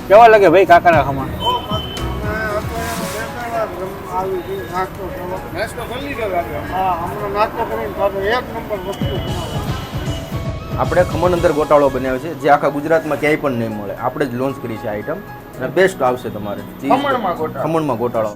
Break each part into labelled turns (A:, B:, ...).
A: કેવા લાગે ભાઈ કાકાના ખમણ?
B: આપણે ખમણ અંદર ગોટાળો બનાવ્યો છે જે આખા ગુજરાતમાં ક્યાંય પણ નહીં મળે. આપણે જ લોન્ચ કરી છે આઈટમ અને બેસ્ટ આવશે તમારે. ખમણમાં ગોટાળો.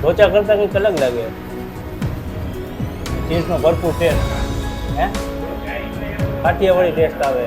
A: ઢોચા કરતા કંઈક અલગ લાગે. ચીઝનો ભરપૂર ટેસ્ટ, હે કાઠિયાવાડી ટેસ્ટ આવે.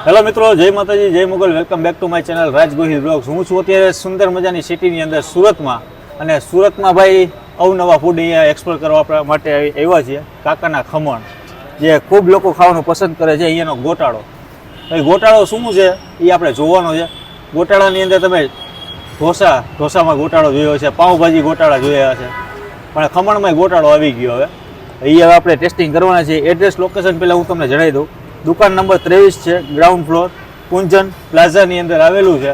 A: હેલો મિત્રો, જય માતાજી, જય Mughal. Welcome back to my channel Raj Gohil blogs. હું છું અત્યારે સુંદર મજાની સિટીની અંદર સુરતમાં, અને સુરતમાં ભાઈ અવનવા ફૂડ અહીંયા એક્સપ્લોર કરવા માટે આવ્યા છીએ. કાકાના ખમણ જે ખૂબ લોકો ખાવાનું પસંદ કરે છે, અહીંયાનો ગોટાળો. ભાઈ ગોટાળો શું છે એ આપણે જોવાનો છે. ગોટાળાની અંદર તમે ઢોસામાં ગોટાળો જોયો છે, પાઉંભાજી ગોટાળા જોયા છે, પણ ખમણમાં ગોટાળો આવી ગયો. હવે અહીંયા આપણે ટેસ્ટિંગ કરવાના છે. એડ્રેસ લોકેશન પહેલાં હું તમને જણાવી દઉં. દુકાન નંબર 23 છે, ગ્રાઉન્ડ ફ્લોર, કુંજન પ્લાઝાની અંદર આવેલું છે.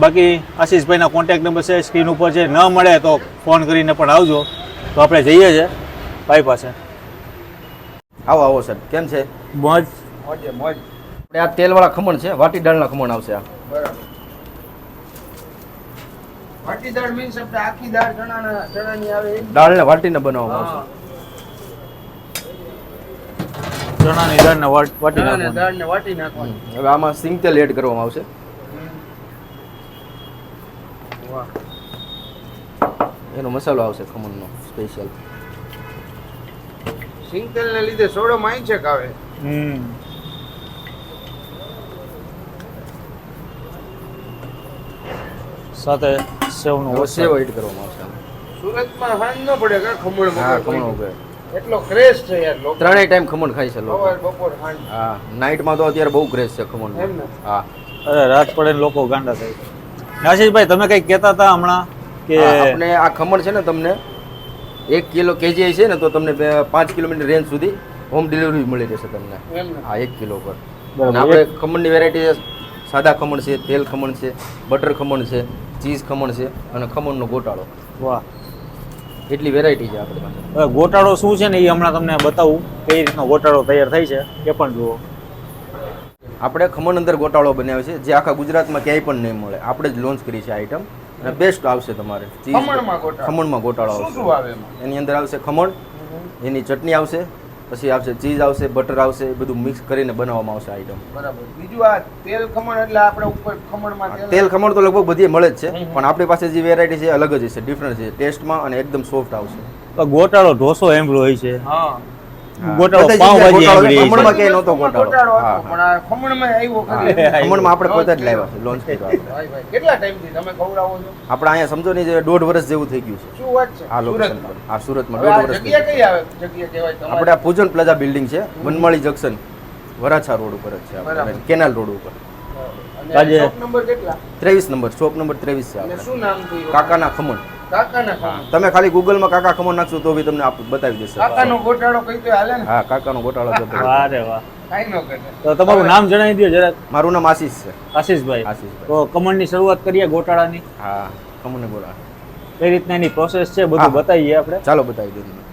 A: બાકી આશીષભાઈના કોન્ટેક્ટ નંબર છે સ્ક્રીન ઉપર છે. ન મળે તો ફોન કરીને પણ આવજો. તો આપણે જઈએ છીએ ભાઈ પાસે.
B: આવો આવો સર, કેમ છે?
A: મોજ
B: મોજ. આપણે આ તેલવાળા ખમણ છે, વાટી દાળના ખમણ આવશે. આ
C: વાટી દાળ મીન્સ આપણે આખી દાળ ચણાની આવે
B: દાળને વાટીને બનાવવામાં આવશે.
A: ચણાની દાળને વાટી
C: દાળને વાટી નાખવાની.
B: હવે આમાં સિંગ તેલ એડ કરવામાં આવશે. એનો મસાલો આવશે ખમણનો સ્પેશિયલ.
C: સિંગ તેલને લીધે સોડો માઈચેક આવે.
A: સાથે સેવનું
B: સેવ એડ કરવામાં આવશે.
C: સુરતમાં હાન ન પડે કે ખમણ
B: હા, ખમણ ઉપર
C: એટલો ક્રેઝ છે યાર લોકો.
B: ત્રણેય ટાઈમ ખમણ ખાય છે લોકો.
C: સવાર બપોર સાંજ.
B: હા, નાઇટમાં તો અત્યારે બહુ ક્રેઝ છે ખમણ.
C: એમ ને?
B: હા.
A: અરે રાત પડે ને લોકો ગાંડા થાય. આશીષભાઈ તમે કંઈક કહેતા હતા હમણાં કે
B: આપણે આ ખમણ છે ને તમને 1 કિલો કેજી છે ને તો તમને 5 કિલોમીટર રેન્જ સુધી હોમ ડિલિવરી મળી રહેશે તમને.
C: એમ ને?
B: હા, 1 કિલો પર.
A: બરાબર.
B: અને આપણે ખમણની વેરાયટી છે. સાદા ખમણ છે, તેલ ખમણ છે, બટર ખમણ છે, ચીઝ ખમણ છે અને ખમણનો ગોટાળો.
A: વાહ,
B: એટલી વેરાયટી છે આપણી પાસે.
A: હવે ગોટાળો શું છે ને એ હમણાં તમને બતાવું કઈ રીતનો ગોટાળો તૈયાર થાય છે એ પણ જુઓ.
B: આપણે ખમણ અંદર ગોટાળો બનાવ્યો છે જે આખા ગુજરાતમાં ક્યાંય પણ નહીં મળે. આપણે જ લોન્ચ કરી છે આઈટમ અને બેસ્ટ આવશે તમારે. ખમણમાં ગોટાળો
C: શું
B: આવશે.
C: શું આવે એમાં?
B: એની અંદર આવશે ખમણ, એની ચટણી આવશે, પછી આવશે ચીઝ આવશે, બટર આવશે, બધું મિક્સ કરીને બનાવવામાં આવશે આઈટમ.
C: બરાબર. બીજું આ તેલ ખમણ એટલે આપણે ઉપર ખમણમાં
B: તેલ ખમણ તો લગભગ બધી મળે જ છે, પણ આપણી પાસે જે વેરાયટી છે અલગ જ છે, ડિફરન્ટ છે ટેસ્ટમાં અને એકદમ સોફ્ટ આવશે.
A: ગોટાળો ઢોસો એમરો હોય છે,
C: હા.
A: ગોટાળો
B: બધી
A: પાઉંભાજી
B: જગ્યાએ
A: એમરી
B: ખમણમાં
A: છે.
B: ક્યાંય નહોતો ગોટાળો.
C: ગોટાળો હતો,
B: હા,
C: પણ આ ખમણમાં આવ્યો
B: હા.
C: ખરી.
B: ખમણમાં આપણે પોતે જ લાવ્યા છે, લોન્ચ કર્યો આપણે.
C: ભાઈ ભાઈ કેટલા ટાઈમથી તમે ખવડાવો છો?
B: આપણે અહીંયા સમજો ને જે 1.5 વર્ષ જેવું થઈ ગયું છે
C: શું વાત છે?
B: આ લોકેશન
C: સુરતમાં.
B: પર. આ સુરતમાં
C: હવે
B: 1.5
C: આ
B: વર્ષ.
C: જગ્યા કઈ આવે? જગ્યા કહેવાય તમારે?
B: આપણે આ પૂજન પ્લાઝા બિલ્ડિંગ છે, વનમાળી જંકશન, વરાછા રોડ ઉપર જ છે આપણે,
C: બરાબર.
B: કેનાલ રોડ ઉપર.
C: અને
A: આજે-
C: શોપ નંબર કેટલા?
B: 23 નંબર, શોપ નંબર 23 છે
C: અને
B: આપણે.
C: શું નામ થયું?
B: કાકાના ખમણ.
C: કાકાના ખમણ.
B: તમે ખાલી ગૂગલમાં કાકા ખમણ નાખશો તો બી તમને બતાવી દેશે.
C: કાકાનો ગોટાળો કઈ તો હાલે ને?
B: હા, કાકાનો ગોટાળો છે.
A: વાહ રે વાહ.
C: કાઈ ન કરે.
A: તો તમારું નામ જણાવી દો જરાક.
B: મારું નામ આશીષ છે.
A: આશીષભાઈ.
B: આશીષભાઈ.
A: તો કમળની શરૂઆત કરીએ ગોટાળાની.
B: હા, ખમણ બોલા.
A: કઈ રીતના એની પ્રોસેસ છે બધું
B: હા.
A: બતાવીએ આપણે.
B: ચાલો બતાવી દો તમે.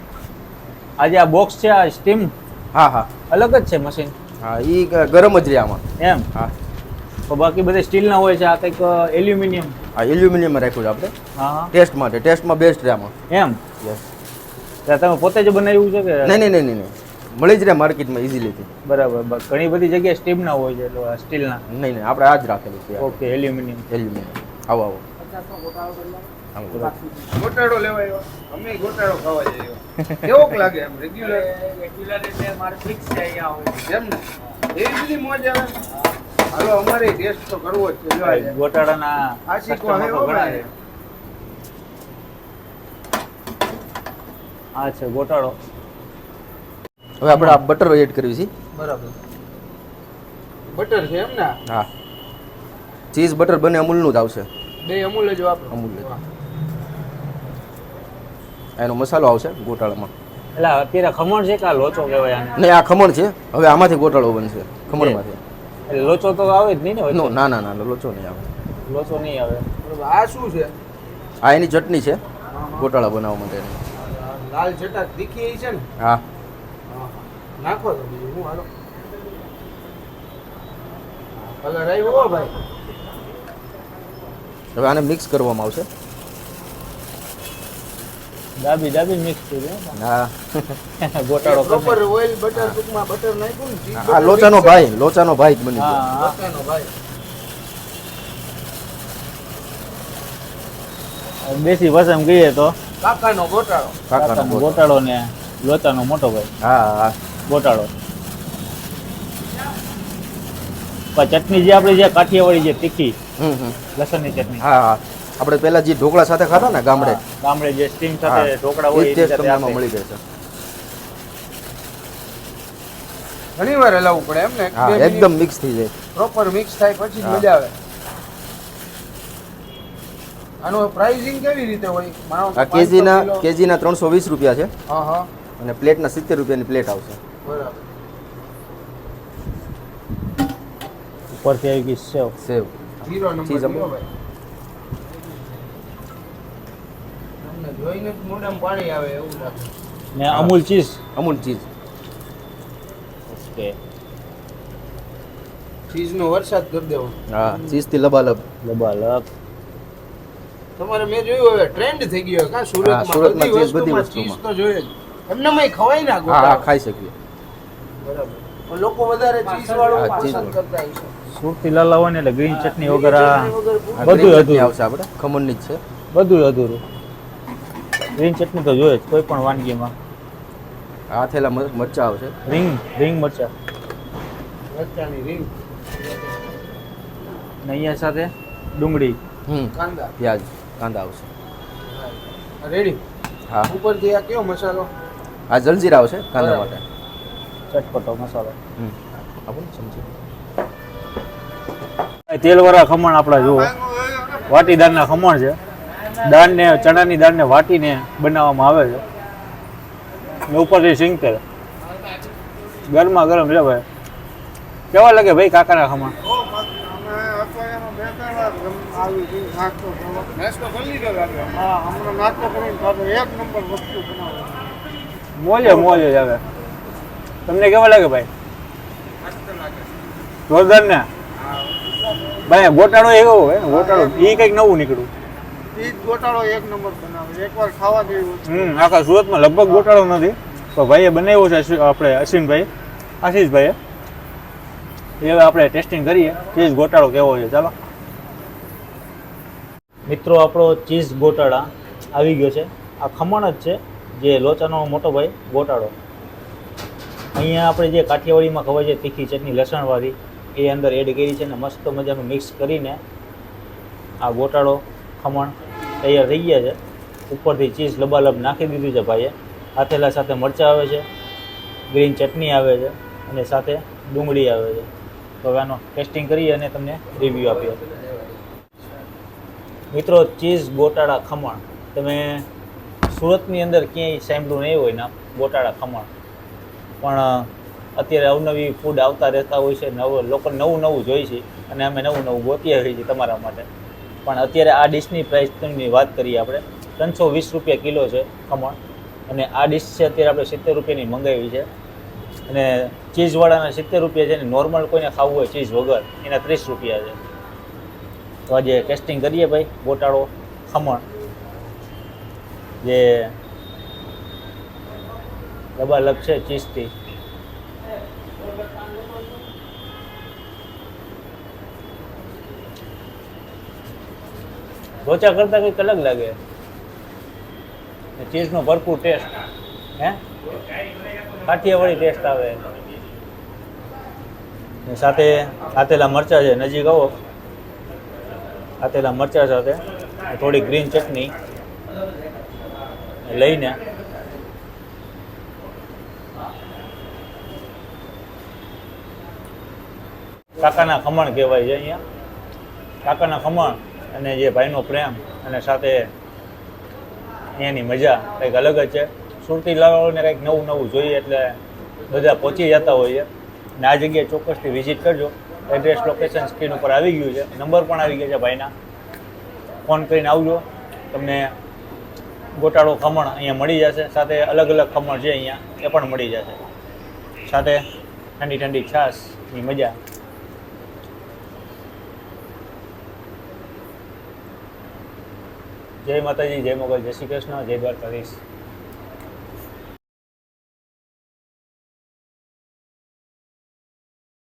A: આજે આ બોક્સ છે, આ સ્ટીમ
B: હા હા
A: અલગ જ છે મશીન
B: હા, ઈ ગરમ જ રહે આમાં.
A: એમ.
B: હા,
A: તો બાકી બધે સ્ટીલના હોય છે, આ કંઈક એલ્યુમિનિયમ.
B: આ એલ્યુમિનિયમ રાખ્યું છે આપણે
A: હા હા
B: ટેસ્ટ માટે. ટેસ્ટમાં બેસ્ટ રહે આમાં.
A: એમ.
B: યસ.
A: ત્યાં તમે પોતે જ બનાવ્યું છે કે?
B: નહીં નહીં નહીં નહીં, મળી જ રહે માર્કેટમાં ઇઝીલીથી.
A: બરાબર. ઘણી બધી જગ્યાએ સ્ટીમના હોય છે, એટલે આ સ્ટીલના.
B: નહીં નહીં, આપણે આ જ રાખેલું છે.
A: Okay, aluminium.
B: એલ્યુમિનિયમ. આવો આવો. આવો.
C: ગોટાળો લેવા આવ્યો. અમે ગોટાળો ખાવા જઈએ. કેવોક લાગે એમ? રેગ્યુલર
A: એટલે મારે ફિક્સ છે અહીંયા હોય.
C: એમ ને? એવી બધી મોજ આવે. હાલો અમારે ટેસ્ટ તો કરવો જ છે. જો આજે
A: ગોટાળાના
C: આશિકો
A: customer તો
C: આવ્યો
A: ઘણા
C: ભાઈ.
A: છે. આ છે ગોટાળો.
B: હવે આપણે આ બટર એડ કરવી છે.
C: બરાબર. બટર છે એમ ને?
B: હા, ચીઝ બટર બંને અમૂલનું જ આવશે.
C: બે અમૂલ જ વાપરો.
B: અમૂલ જ. એનો મસાલો આવશે ગોટાળામાં.
A: એટલે અત્યારે ખમણ છે કે આ લોચો કહેવાય આને?
B: નહીં, આ ખમણ છે. હવે આમાંથી ગોટાળો બનશે, ખમણમાંથી.
A: એટલે લોચો તો આવે જ નહીં ને વચ્ચે?
B: નો, ના ના ના, લોચો નહીં આવે.
A: લોચો નહીં આવે.
C: બરાબર. આ શું છે?
B: આ એની ચટણી છે ગોટાળા બનાવવા માટેની.
C: લાલ ચટાક તીખી છે ને?
B: હા,
C: નાખો તો બીજું હું હાલો. કલર આવ્યો હો ભાઈ.
B: હવે આને મિક્સ કરવામાં આવશે.
A: ડાબી મિક્સ થઈ ગયું.
B: હા,
A: ગોટાળો
C: પ્રોપર ઓઇલ બટર ટૂંકમાં બટર નાખ્યું ને ચીઝ
B: આ લોચાનો ભાઈ જ બની ગયો.
A: હા
C: બટરનો ભાઈ.
A: દેશી ભાષામાં કહીએ તો
C: કાકાનો ગોટાળો.
B: કાકાનો ગોટાળો.
A: ગોટાળો ને લોચાનો મોટો ભાઈ
B: હા હા,
A: ગોટાળો. પણ ચટણી જે આપણી જે કાઠિયાવાડી જે તીખી લસણની ચટણી,
B: હા હા, આપણે પહેલા જે ઢોકળા સાથે ખાતા ને ગામડે,
A: ગામડે જે સ્ટીમ સાથે
B: હા,
A: ઢોકળા
B: એ
A: હોય
B: જ
A: એ
B: ટેસ્ટ
A: સાથે
B: તમને આમાં
A: આપે.
B: મળી જશે.
C: ઘણી વાર હલાવવું પડે એમ ને?
B: હા, એકદમ મિક્સ થઈ જાય.
C: પ્રોપર મિક્સ થાય પછી જ
B: હા.
C: મજા આવે. આનું પ્રાઇસિંગ કેવી રીતે હોય? માનો કે
B: આ
C: 500 કિલો.
B: કેજીના 320 રૂપિયા છે
C: હા હા,
B: અને પ્લેટના 70 રૂપિયાની પ્લેટ આવશે.
C: બરાબર.
A: ઉપરથી આવી ગઈ સેવ.
B: સેવ.
C: જીરો નંબર
B: ચીઝ
C: જીરો ભાઈ. તમને જોઈને જ મોઢામાં પાણી આવે એવું લાગે.
A: ને Amul cheese.
B: Amul cheese.
A: Okay.
C: ચીઝનો વરસાદ કરી દેવો.
B: હા, ચીઝથી લબાલબ.
A: લબાલબ.
C: તમારે મેં જોયું હવે ટ્રેન્ડ થઈ ગયો કા
B: હા,
C: સુરતમાં
B: સુરતમાં
C: બધી
B: ચીઝ, બધી
C: વસ્તુમાં
B: વસ્તુમાં.
C: ચીઝ તો જોઈએ જ. એમનેમાંય ખવાય ના
B: હા હા,
C: ગોટાળો.
B: ખાઈ શકીએ.
C: બરાબર. પણ લોકો વધારે ચીઝ વાળું
B: હા, ચીઝ
C: પસંદ કરતા હશે.
A: સુરતી લાલા હોય ને એટલે ગ્રીન ચટણી વગર આ
B: આ
A: બધું
B: green
A: અધૂરું.
B: ચટણી આવશે આપણે, ખમણની જ છે.
A: બધું અધૂરું. ગ્રીન ચટણી તો જોઈએ જ કોઈ પણ વાનગીમાં.
B: આ થેલા મરચા આવશે.
A: રીંગ મરચા.
C: મરચાની રીંગ,
A: ને અહીંયા સાથે ડુંગળી.
C: કાંદા.
B: પ્યાજ, કાંદા આવશે.
C: રેડી.
B: હા,
C: ઉપરથી આ કયો મસાલો?
B: આ જલજીરા આવશે કાંદા
C: બરાબર.
B: માટે.
A: ચટપટો મસાલો.
B: આપો ને ચમચી.
A: તેલવાળા ખમણ આપણા જુઓ, વાટીદારના ખમણ છે. દાળને ચણાની દાળને વાટીને બનાવવામાં આવે છે. ને ઉપરથી સિંગ તેલ. ગરમા ગરમ છે ભાઈ. કેવા લાગે ભાઈ કાકાના ખમણ?
C: નાસ્તો કરી લીધો લાગે. હા, હમણાં નાસ્તો કરીને ખાધો. એક નંબર વસ્તુ બનાવો.
A: મોજે જ આવે. તમને કેવા લાગે ભાઈ? જોરદાર ને ભાઈ. ગોટાળો એવો હોય ને, ગોટાળો એ કંઈક નવું નીકળ્યું.
C: ચીઝ ગોટાળો એક નંબર બનાવે. એકવાર ખાવા જેવી વસ્તુ.
A: આખા સુરતમાં લગભગ ગોટાળો નથી, તો ભાઈએ બનાવ્યો છે આપણે અશ્વિનભાઈ, આશીષભાઈએ. એ હવે આપણે ટેસ્ટિંગ કરીએ ચીઝ ગોટાળો કેવો છે. ચાલો મિત્રો, આપણો ચીઝ ગોટાળા આવી ગયો છે. આ ખમણ જ છે, જે લોચાનો મોટો ભાઈ ગોટાળો. અહીંયા આપણે જે કાઠિયાવાડીમાં ખવાય છે તીખી ચટણી લસણવાળી, એ અંદર એડ કરી છે ને મસ્ત મજાનું મિક્સ કરીને આ ગોટાળો ખમણ તૈયાર થઈ ગયા છે. ઉપરથી ચીઝ લબાલબ નાખી દીધું છે ભાઈએ. આથેલા સાથે મરચાં આવે છે, ગ્રીન ચટણી આવે છે અને સાથે ડુંગળી આવે છે. તો હવે આનો ટેસ્ટિંગ કરી અને તમને રિવ્યૂ આપીએ. મિત્રો, ચીઝ ગોટાળા ખમણ તમે સુરતની અંદર ક્યાંય સાંભળ્યું નહીં હોય ને ગોટાળા ખમણ. પણ અત્યારે અવનવી ફૂડ આવતા રહેતા હોય છે. લોકો નવું જોઈ છે અને અમે નવું ગોતી આવી છીએ તમારા માટે. પણ અત્યારે આ ડિશની પ્રાઇસની વાત કરીએ આપણે, 320 રૂપિયા કિલો છે ખમણ. અને આ ડિશ છે અત્યારે આપણે 70 રૂપિયાની મંગાવી છે. અને ચીઝવાળાના 70 રૂપિયા છે ને નોર્મલ કોઈને ખાવું હોય ચીઝ વગર એના 30 રૂપિયા છે. તો આજે ટેસ્ટિંગ કરીએ ભાઈ ગોટાળો ખમણ, જે લબાલબ છે ચીઝથી. લોચા કરતાં કંઈક અલગ લાગે. ચીઝનો ભરપૂર ટેસ્ટ, હે કાઠિયાવાડી ટેસ્ટ આવે. ને સાથે આતેલા મરચાં છે, નજીક આવો. આતેલા મરચાં સાથે થોડી ગ્રીન ચટણી લઈને કાકાના ખમણ કહેવાય છે અહીંયા. કાકાના ખમણ અને જે ભાઈનો પ્રેમ અને સાથે અહીંયાની મજા કંઈક અલગ જ છે. સુરતી લાવવાને કંઈક નવું નવું જોઈએ એટલે બધા પહોંચી જતા હોઈએ. અને આ જગ્યાએ ચોક્કસથી વિઝિટ કરજો. એડ્રેસ લોકેશન સ્ક્રીન ઉપર આવી ગયું છે, નંબર પણ આવી ગયા છે ભાઈના. ફોન કરીને આવજો, તમને ગોટાળો ખમણ અહીંયા મળી જશે. સાથે અલગ અલગ ખમણ છે અહીંયા એ પણ મળી જશે. સાથે ઠંડી ઠંડી છાશની મજા. જય માતાજી, જય મોગલ, જય શ્રી કૃષ્ણ, જય દ્વારકાધીશ.